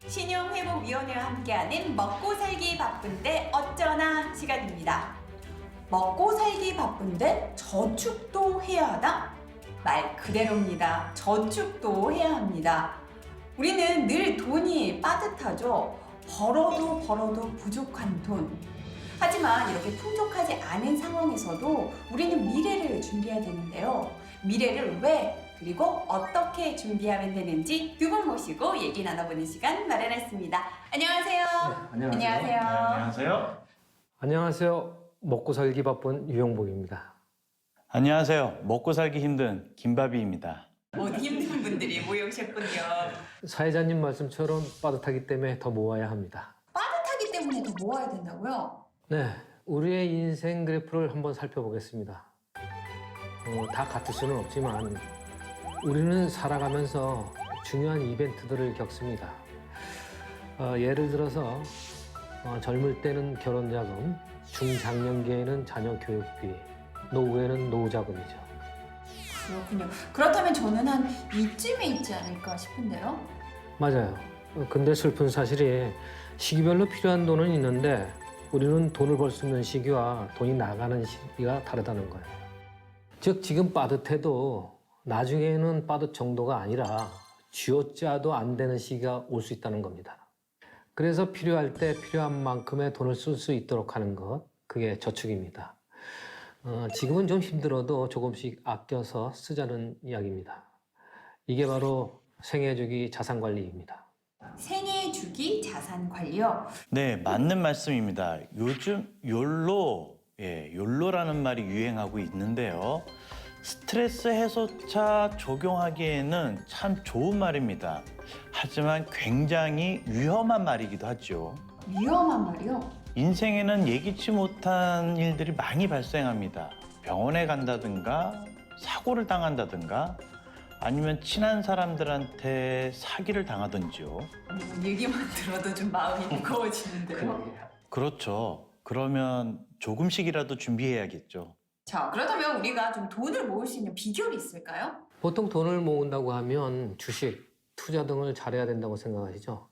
신용회복위원회와 함께하는 먹고 살기 바쁜데 어쩌나 시간입니다. 먹고 살기 바쁜데 저축도 해야 하다? 말 그대로입니다. 저축도 해야 합니다. 우리는 늘 돈이 빠듯하죠. 벌어도 부족한 돈. 하지만 이렇게 풍족하지 않은 상황에서도 우리는 미래를 준비해야 되는데요. 미래를 왜 그리고 어떻게 준비하면 되는지 두 분 모시고 얘기 나눠보는 시간 마련했습니다. 안녕하세요. 네, 안녕하세요. 안녕하세요. 안녕하세요. 먹고 살기 바쁜 유영복입니다. 안녕하세요. 먹고 살기 힘든 김바비입니다. 모두 힘든 분들이 모여오셨군요. 사회자님 말씀처럼 빠듯하기 때문에 더 모아야 합니다. 빠듯하기 때문에 더 모아야 된다고요? 네, 우리의 인생 그래프를 한번 살펴보겠습니다. 다 같을 수는 없지만 우리는 살아가면서 중요한 이벤트들을 겪습니다. 예를 들어서 젊을 때는 결혼자금, 중장년기에는 자녀 교육비, 노후에는 노후자금이죠. 그렇군요. 그렇다면 저는 한 이쯤에 있지 않을까 싶은데요. 맞아요. 근데 슬픈 사실이 시기별로 필요한 돈은 있는데 우리는 돈을 벌 수 있는 시기와 돈이 나가는 시기가 다르다는 거예요. 즉 지금 빠듯해도 나중에는 빠듯 정도가 아니라 쥐어짜도 안 되는 시기가 올 수 있다는 겁니다. 그래서 필요할 때 필요한 만큼의 돈을 쓸 수 있도록 하는 것, 그게 저축입니다. 지금은 좀 힘들어도 조금씩 아껴서 쓰자는 이야기입니다. 이게 바로 생애주기 자산관리입니다. 생애주기 자산관리요. 네, 맞는 말씀입니다. 요즘 욜로라는 말이 유행하고 있는데요. 스트레스 해소차 적용하기에는 참 좋은 말입니다. 하지만 굉장히 위험한 말이기도 하죠. 위험한 말이요? 인생에는 예기치 못한 일들이 많이 발생합니다. 병원에 간다든가 사고를 당한다든가 아니면 친한 사람들한테 사기를 당하든지요. 얘기만 들어도 좀 마음이 무거워지는데요. 그렇죠. 그러면 조금씩이라도 준비해야겠죠. 자, 그렇다면 우리가 좀 돈을 모을 수 있는 비결이 있을까요? 보통 돈을 모은다고 하면 주식, 투자 등을 잘해야 된다고 생각하시죠?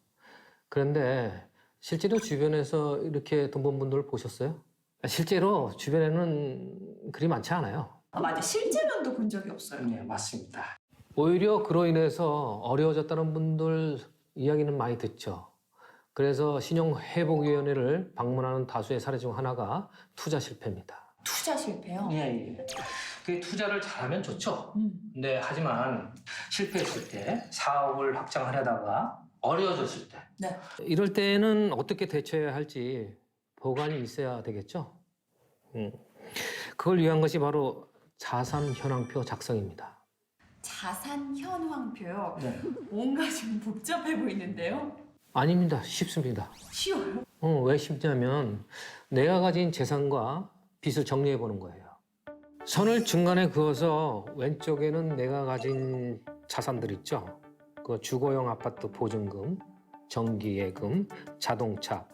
그런데 실제로 주변에서 이렇게 돈 번 분들 보셨어요? 실제로 주변에는 그리 많지 않아요. 맞아. 실제로도 본 적이 없어요. 네, 맞습니다. 오히려 그로 인해서 어려워졌다는 분들 이야기는 많이 듣죠. 그래서 신용회복위원회를 방문하는 다수의 사례 중 하나가 투자 실패입니다. 투자 실패요? 예, 예. 그 투자를 잘하면 좋죠. 네, 하지만 실패했을 때 사업을 확장하려다가 어려워졌을 때 네. 이럴 때는 어떻게 대처해야 할지 보관이 있어야 되겠죠. 그걸 위한 것이 바로 자산 현황표 작성입니다. 자산 현황표요? 네. 뭔가 좀 복잡해 보이는데요? 아닙니다. 쉽습니다. 쉬워요? 왜 쉽냐면 내가 가진 재산과 빚을 정리해 보는 거예요. 선을 중간에 그어서 왼쪽에는 내가 가진 자산들 있죠. 그 주거용 아파트 보증금, 전기예금, 자동차,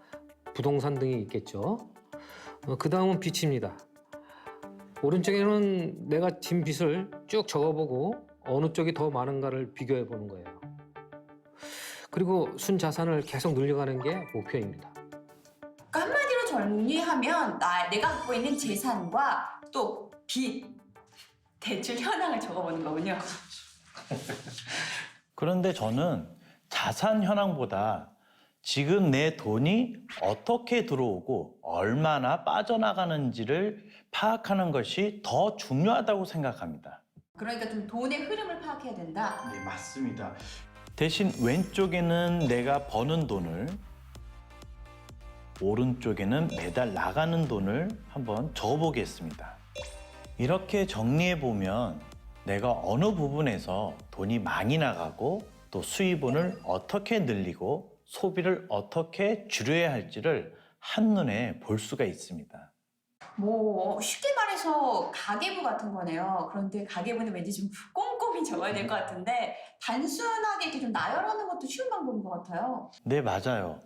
부동산 등이 있겠죠. 그 다음은 빚입니다. 오른쪽에는 내가 진 빚을 쭉 적어보고 어느 쪽이 더 많은가를 비교해 보는 거예요. 그리고 순자산을 계속 늘려가는 게 목표입니다. 그러니까 한마디로 정리하면 내가 갖고 있는 재산과 또 빚, 대출 현황을 적어보는 거군요. 그런데 저는 자산 현황보다 지금 내 돈이 어떻게 들어오고 얼마나 빠져나가는지를 파악하는 것이 더 중요하다고 생각합니다. 그러니까 좀 돈의 흐름을 파악해야 된다. 네, 맞습니다. 대신 왼쪽에는 내가 버는 돈을, 오른쪽에는 매달 나가는 돈을 한번 적어보겠습니다. 이렇게 정리해보면 내가 어느 부분에서 돈이 많이 나가고 또 수입원을 어떻게 늘리고 소비를 어떻게 줄여야 할지를 한눈에 볼 수가 있습니다. 뭐 쉽게 말해서 가계부 같은 거네요. 그런데 가계부는 왠지 좀 꼼꼼히 적어야 될 것 같은데 단순하게 이렇게 좀 나열하는 것도 쉬운 방법인 것 같아요. 네, 맞아요.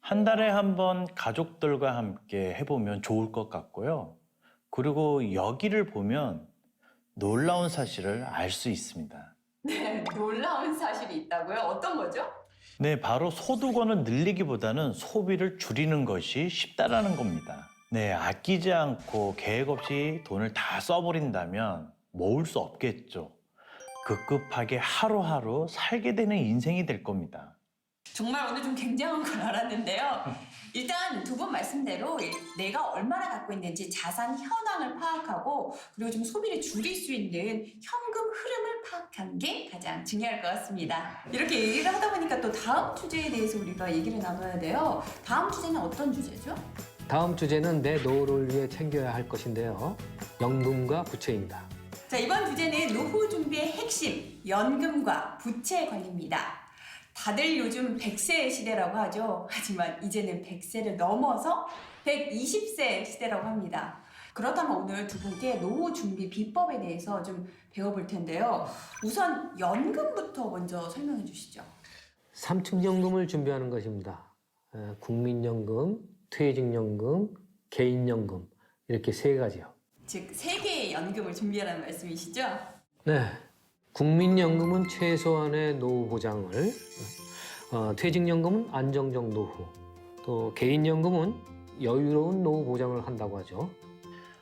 한 달에 한 번 가족들과 함께 해보면 좋을 것 같고요. 그리고 여기를 보면 놀라운 사실을 알 수 있습니다. 네, 놀라운 사실이 있다고요? 어떤 거죠? 네, 바로 소득원을 늘리기보다는 소비를 줄이는 것이 쉽다라는 겁니다. 네, 아끼지 않고 계획 없이 돈을 다 써버린다면 모을 수 없겠죠. 급급하게 하루하루 살게 되는 인생이 될 겁니다. 정말 오늘 좀 굉장한 걸 알았는데요. 일단 두 분 말씀대로 내가 얼마나 갖고 있는지 자산 현황을 파악하고 그리고 좀 소비를 줄일 수 있는 현금 흐름을 파악한 게 가장 중요할 것 같습니다. 이렇게 얘기를 하다 보니까 또 다음 주제에 대해서 우리가 얘기를 나눠야 돼요. 다음 주제는 어떤 주제죠? 다음 주제는 내 노후를 위해 챙겨야 할 것인데요. 연금과 부채입니다. 자, 이번 주제는 노후 준비의 핵심, 연금과 부채 관리입니다. 다들 요즘 100세 시대라고 하죠. 하지만 이제는 100세를 넘어서 120세 시대라고 합니다. 그렇다면 오늘 두 분께 노후 준비 비법에 대해서 좀 배워볼 텐데요. 우선 연금부터 먼저 설명해 주시죠. 삼층연금을 준비하는 것입니다. 국민연금, 퇴직연금, 개인연금 이렇게 세 가지요. 즉, 세 개의 연금을 준비하라는 말씀이시죠? 네, 국민연금은 최소한의 노후 보장을, 퇴직연금은 안정적 노후, 또 개인연금은 여유로운 노후 보장을 한다고 하죠.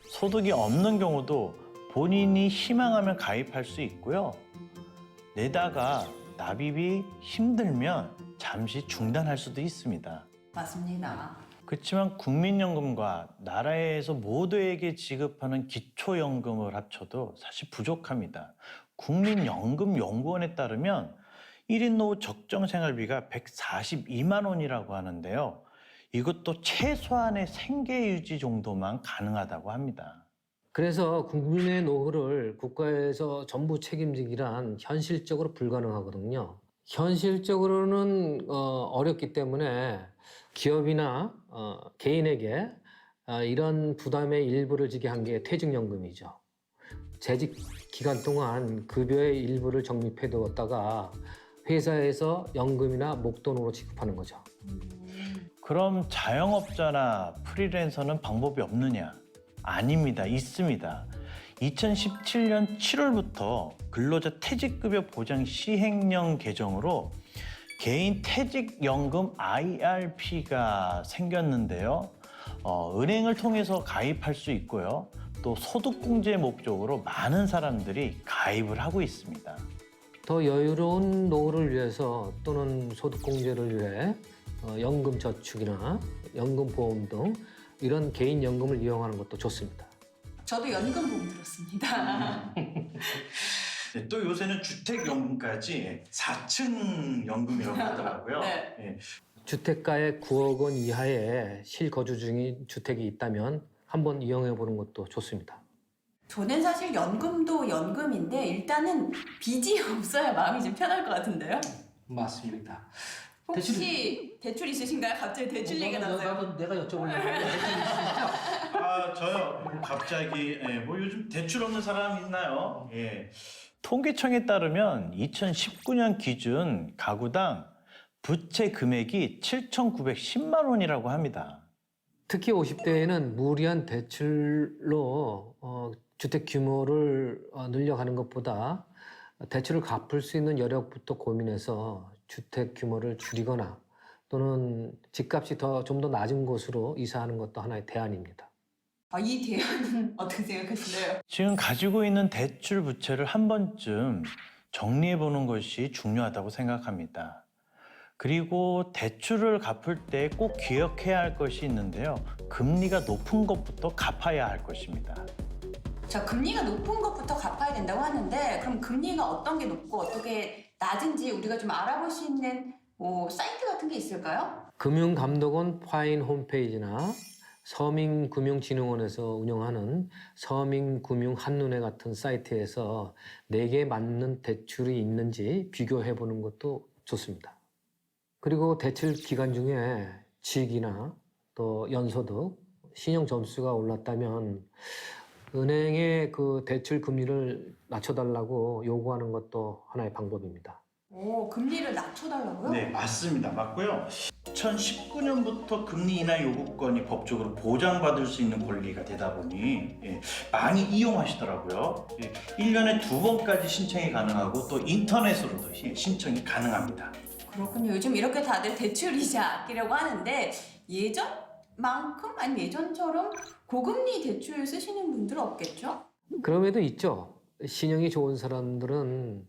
소득이 없는 경우도 본인이 희망하면 가입할 수 있고요. 내다가 납입이 힘들면 잠시 중단할 수도 있습니다. 맞습니다. 그렇지만 국민연금과 나라에서 모두에게 지급하는 기초연금을 합쳐도 사실 부족합니다. 국민연금연구원에 따르면 1인 노후 적정생활비가 142만 원이라고 하는데요. 이것도 최소한의 생계유지 정도만 가능하다고 합니다. 그래서 국민의 노후를 국가에서 전부 책임지기란 현실적으로 불가능하거든요. 현실적으로는 어렵기 때문에 기업이나 개인에게 이런 부담의 일부를 지게 한 게 퇴직연금이죠. 재직 기간 동안 급여의 일부를 적립해 두었다가 회사에서 연금이나 목돈으로 지급하는 거죠. 그럼 자영업자나 프리랜서는 방법이 없느냐? 아닙니다. 있습니다. 2017년 7월부터 근로자 퇴직급여 보장 시행령 개정으로 개인 퇴직연금 IRP가 생겼는데요. 은행을 통해서 가입할 수 있고요. 또 소득공제 목적으로 많은 사람들이 가입을 하고 있습니다. 더 여유로운 노후를 위해서 또는 소득공제를 위해 연금저축이나 연금보험 등 이런 개인연금을 이용하는 것도 좋습니다. 저도 연금보험 들었습니다. 네, 또 요새는 주택연금까지 4층 연금이라고 하더라고요. 네. 네. 주택가에 9억 원 이하의 실거주 중인 주택이 있다면 한번 이용해 보는 것도 좋습니다. 저는 사실 연금도 연금인데 일단은 빚이 없어야 마음이 좀 편할 것 같은데요. 맞습니다. 혹시 대출 있으신가요? 갑자기 대출 얘기가 나서요. 나도 내가 여쭤보려고 대출 있으시죠? 아, 저요. 갑자기 뭐 요즘 대출 없는 사람 있나요? 예. 통계청에 따르면 2019년 기준 가구당 부채 금액이 7,910만 원이라고 합니다. 특히 50대에는 무리한 대출로 주택 규모를 늘려가는 것보다 대출을 갚을 수 있는 여력부터 고민해서 주택 규모를 줄이거나 또는 집값이 좀 더 낮은 곳으로 이사하는 것도 하나의 대안입니다. 이 대안은 어떻게 생각하시나요? 지금 가지고 있는 대출 부채를 한 번쯤 정리해 보는 것이 중요하다고 생각합니다. 그리고 대출을 갚을 때 꼭 기억해야 할 것이 있는데요. 금리가 높은 것부터 갚아야 할 것입니다. 자, 금리가 높은 것부터 갚아야 된다고 하는데 그럼 금리가 어떤 게 높고 어떻게 낮은지 우리가 좀 알아볼 수 있는 사이트 같은 게 있을까요? 금융감독원 파인 홈페이지나 서민금융진흥원에서 운영하는 서민금융한눈에 같은 사이트에서 내게 맞는 대출이 있는지 비교해 보는 것도 좋습니다. 그리고 대출 기간 중에 직이나 또 연소득, 신용 점수가 올랐다면 은행에 그 대출 금리를 낮춰달라고 요구하는 것도 하나의 방법입니다. 금리를 낮춰달라고요? 네, 맞습니다. 맞고요. 2019년부터 금리 인하 요구권이 법적으로 보장받을 수 있는 권리가 되다 보니 많이 이용하시더라고요. 1년에 2번까지 신청이 가능하고 또 인터넷으로도 신청이 가능합니다. 그렇군요. 요즘 이렇게 다들 대출 이자 아끼려고 하는데 예전만큼 아니 예전처럼 고금리 대출 쓰시는 분들 없겠죠? 그럼에도 있죠. 신용이 좋은 사람들은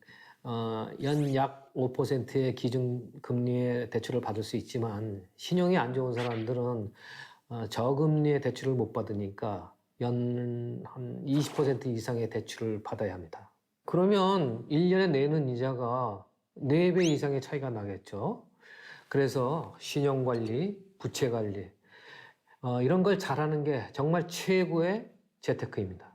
연 약 5%의 기준금리의 대출을 받을 수 있지만 신용이 안 좋은 사람들은 저금리의 대출을 못 받으니까 연 한 20% 이상의 대출을 받아야 합니다. 그러면 1년에 내는 이자가 4배 이상의 차이가 나겠죠. 그래서 신용관리, 부채관리 이런 걸 잘하는 게 정말 최고의 재테크입니다.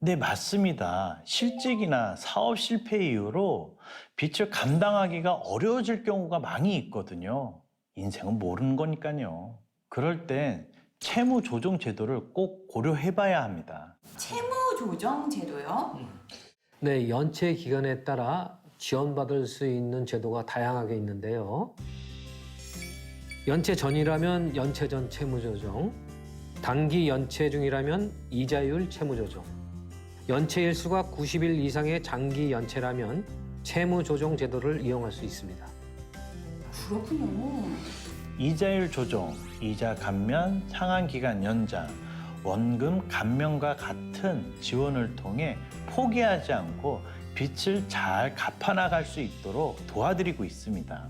네, 맞습니다. 실직이나 사업 실패 이후로 빚을 감당하기가 어려워질 경우가 많이 있거든요. 인생은 모르는 거니까요. 그럴 땐 채무 조정 제도를 꼭 고려해 봐야 합니다. 채무 조정 제도요? 네, 연체 기간에 따라 지원받을 수 있는 제도가 다양하게 있는데요. 연체 전이라면 연체 전 채무 조정, 단기 연체 중이라면 이자율 채무 조정, 연체 일수가 90일 이상의 장기 연체라면 채무 조정 제도를 이용할 수 있습니다. 그렇군요. 이자율 조정, 이자 감면, 상환 기간 연장, 원금 감면과 같은 지원을 통해 포기하지 않고 빚을 잘 갚아나갈 수 있도록 도와드리고 있습니다.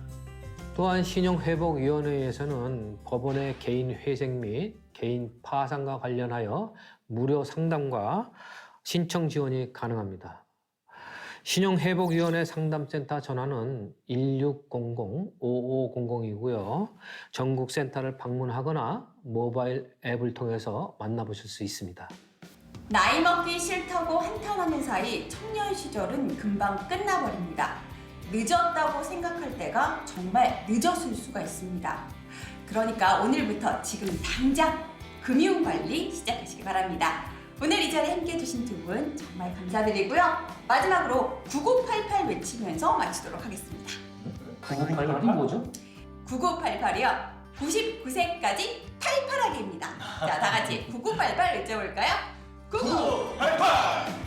또한 신용회복위원회에서는 법원의 개인 회색 및 개인 파산과 관련하여 무료 상담과 신청 지원이 가능합니다. 신용회복위원회 상담센터 전화는 1600-5500이고요. 전국 센터를 방문하거나 모바일 앱을 통해서 만나보실 수 있습니다. 나이 먹기 싫다고 한탄하는 사이 청년 시절은 금방 끝나버립니다. 늦었다고 생각할 때가 정말 늦었을 수가 있습니다. 그러니까 오늘부터 지금 당장 금융관리 시작하시기 바랍니다. 오늘 이 자리에 함께해 주신 두 분 정말 감사드리고요. 마지막으로 9988 외치면서 마치도록 하겠습니다. 9988이 뭐죠? 9988이요. 99세까지 팔팔하게입니다. 자, 다 같이 9988 외쳐볼까요? 88!